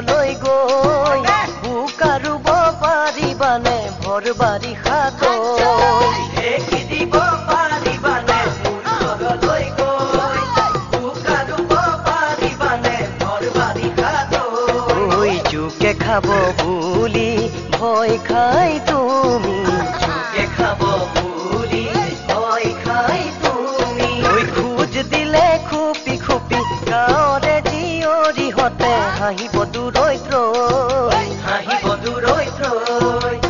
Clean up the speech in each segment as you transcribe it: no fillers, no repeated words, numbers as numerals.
ঘৰলৈ গৈ বোকা ৰুব পাৰিবানে ভৰ বাৰিষাত ঢেঁকী দিব পাৰিবানে মোৰ ঘৰলৈ গৈ বোকা ৰুব পাৰিবানে ভৰ বাৰিষাত জোকে খাব বুলি ভয় খাই তুমি জোকে খাব বুলি ভয় খাই তুমি খোজ দিলে খুপি খুপি গাঁৱৰে জীয়ৰীহঁতে হাঁহিব দূৰৈত ৰৈ হাঁহিব দূৰৈত ৰৈ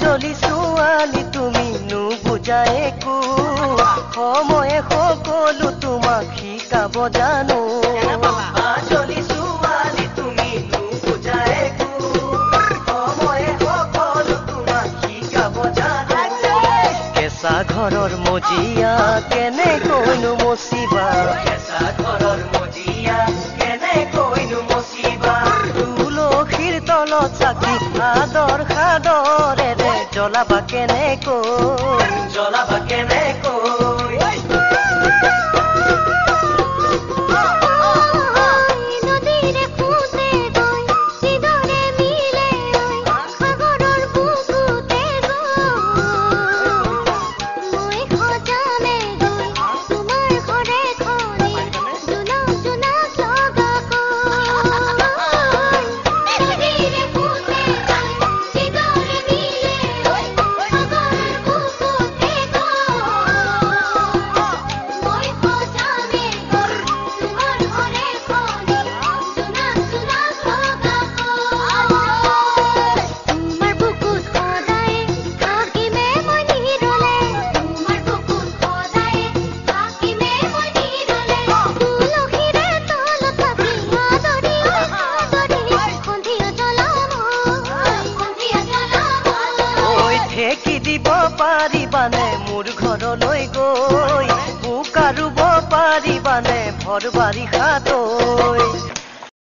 জলি ছোৱালী তুমি নুবুজা একো সময়ে সকলো তোমাক শিকাব জানো জলি ছোৱালী তুমি নুবুজা একো সময়ে সকলো তোমাক শিকাব জানো কেঁচা ঘৰৰ মজিয়া কেনেকৈনো মচিবা কেঁচা ঘৰৰ মজিয়া কেনেকৈনো মচিবা তুলসীৰ তলত চাকি আদৰ সাদৰেৰে জ্বলাবা কেনেকৈ ঢেঁকী দিব পাৰিবানে মোৰ ঘৰলৈ গৈ বোকা ৰুব পাৰিবানে ভৰ বাৰিষাত